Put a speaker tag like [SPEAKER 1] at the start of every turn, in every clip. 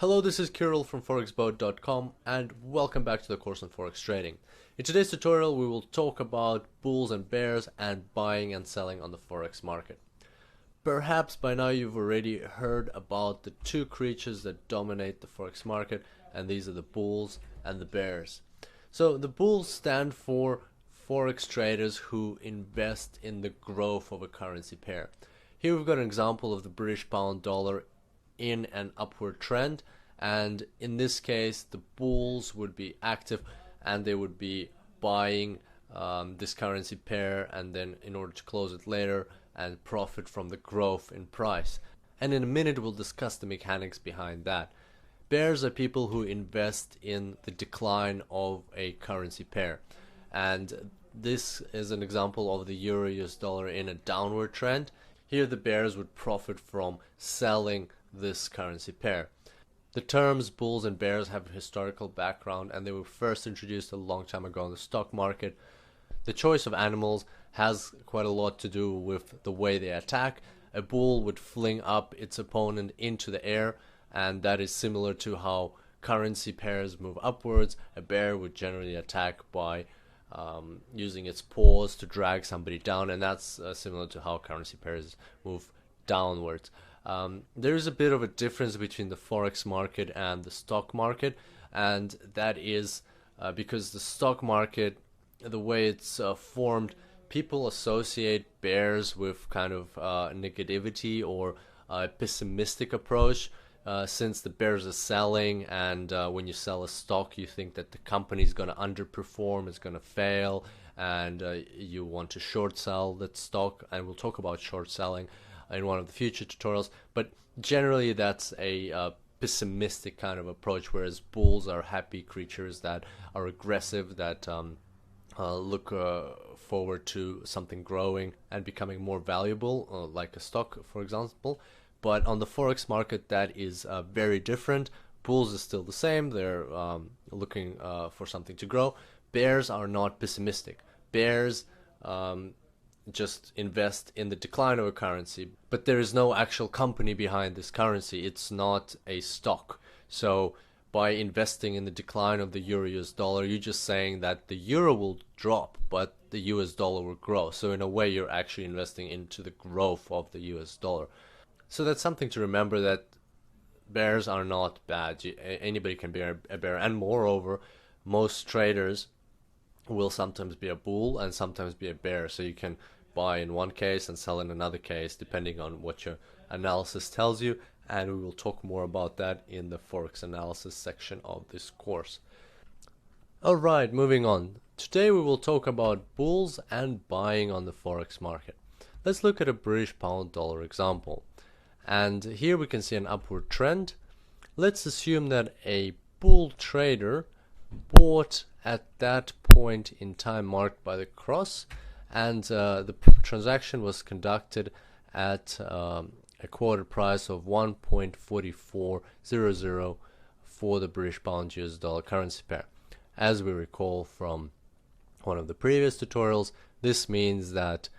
[SPEAKER 1] Hello, this is Kirill from forexboat.com and welcome back to the course on Forex trading. In today's tutorial we will talk about bulls and bears and buying and selling on the Forex market. Perhaps by now you've already heard about the two creatures that dominate the Forex market, and these are the bulls and the bears. So the bulls stand for Forex traders who invest in the growth of a currency pair. Here we've got an example of the British pound dollar in an upward trend, and in this case the bulls would be active and they would be buying this currency pair, and then in order to close it later and profit from the growth in price. And in a minute we'll discuss the mechanics behind that. Bears are people who invest in the decline of a currency pair, and this is an example of the euro-US dollar in a downward trend. Here the bears would profit from selling this currency pair. The terms bulls and bears have a historical background, and they were first introduced a long time ago in the stock market. The choice of animals has quite a lot to do with the way they attack. A bull would fling up its opponent into the air, and that is similar to how currency pairs move upwards. A bear would generally attack by using its paws to drag somebody down, and that's similar to how currency pairs move downwards. There is a bit of a difference between the Forex market and the stock market, and that is because the stock market, the way it's formed, people associate bears with kind of negativity or a pessimistic approach, since the bears are selling, and when you sell a stock you think that the company is going to underperform, it's going to fail, and you want to short sell that stock, and we'll talk about short selling in one of the future tutorials. But generally that's a pessimistic kind of approach, whereas bulls are happy creatures that are aggressive, that look forward to something growing and becoming more valuable, like a stock for example. But on the Forex market that is very different. Bulls are still the same, they're looking for something to grow. Bears are not pessimistic. Bears just invest in the decline of a currency, but there is no actual company behind this currency. It's not a stock. So by investing in the decline of the euro-US dollar, you're just saying that the euro will drop but the US dollar will grow. So in a way you're actually investing into the growth of the US dollar. So that's something to remember, that bears are not bad. Anybody can be a bear, and moreover most traders will sometimes be a bull and sometimes be a bear. So you can buy in one case and sell in another case depending on what your analysis tells you, and we will talk more about that in the Forex analysis section of this course. Alright, moving on. Today we will talk about bulls and buying on the Forex market. Let's look at a British pound dollar example. And here we can see an upward trend. Let's assume that a bull trader bought at that point in time marked by the cross, and the transaction was conducted at a quoted price of 1.4400 for the British pound US dollar currency pair. As we recall from one of the previous tutorials, this means that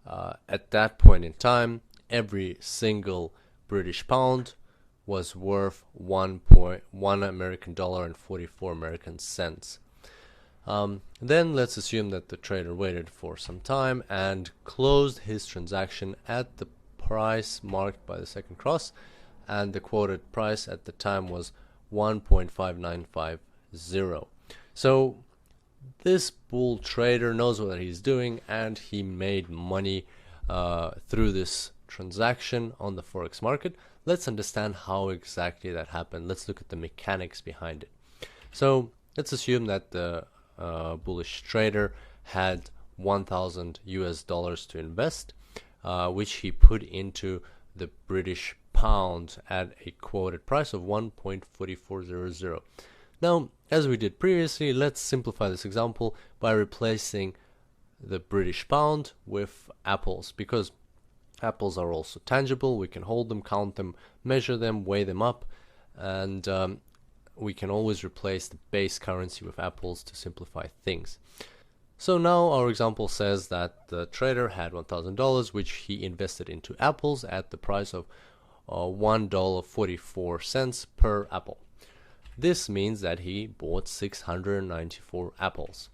[SPEAKER 1] at that point in time every single British pound was worth $1 American dollar and 44 American cents. Then let's assume that the trader waited for some time and closed his transaction at the price marked by the second cross, and the quoted price at the time was 1.5950. So this bull trader knows what he's doing, and he made money through this transaction on the Forex market. Let's understand how exactly that happened. Let's look at the mechanics behind it. So let's assume that the bullish trader had $1,000 to invest, which he put into the British pound at a quoted price of 1.4400. Now, as we did previously, let's simplify this example by replacing the British pound with apples, because apples are also tangible. We can hold them, count them, measure them, weigh them up, and we can always replace the base currency with apples to simplify things. So now our example says that the trader had $1,000 which he invested into apples at the price of $1.44 per apple. This means that he bought 694 apples.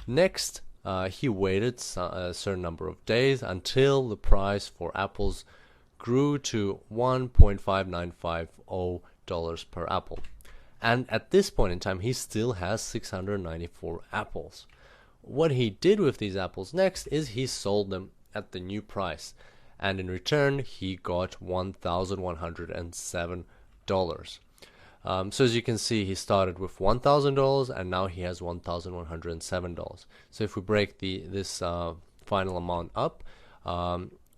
[SPEAKER 1] Next, he waited a certain number of days until the price for apples grew to $1.5950 per apple. And at this point in time, he still has 694 apples. What he did with these apples next is he sold them at the new price. And in return, he got $1,107. So as you can see, he started with $1,000 and now he has $1,107. So if we break this final amount up,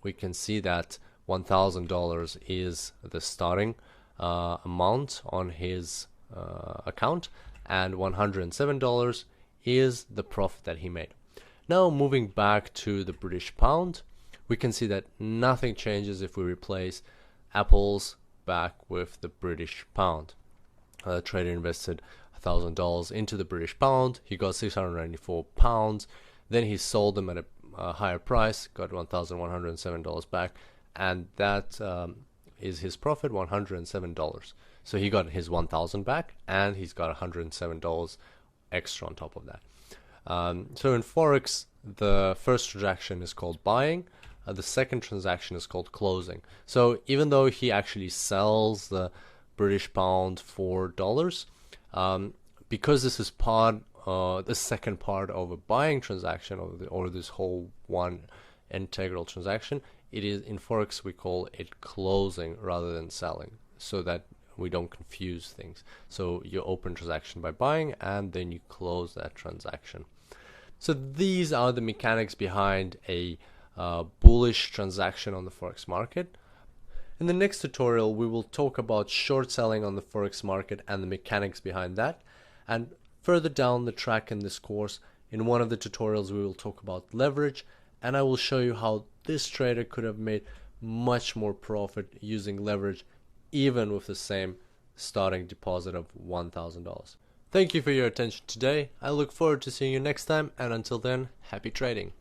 [SPEAKER 1] we can see that $1,000 is the starting amount on his account, and $107 is the profit that he made. Now moving back to the British pound, we can see that nothing changes if we replace apples back with the British pound. The trader invested $1,000 into the British pound. He got 694 pounds. Then he sold them at a higher price, got $1,107 back, and that is his profit, $107. So he got his $1,000 back, and he's got $107 extra on top of that. So in Forex, the first transaction is called buying. The second transaction is called closing. So even though he actually sells the British pound for dollars, because this is the second part of a buying transaction, or this whole one integral transaction, it is in Forex we call it closing rather than selling, so that we don't confuse things. So you open transaction by buying and then you close that transaction. So these are the mechanics behind a bullish transaction on the Forex market. In the next tutorial, we will talk about short selling on the Forex market and the mechanics behind that. And further down the track in this course, in one of the tutorials, we will talk about leverage, and I will show you how this trader could have made much more profit using leverage, even with the same starting deposit of $1,000. Thank you for your attention today. I look forward to seeing you next time, and until then, happy trading.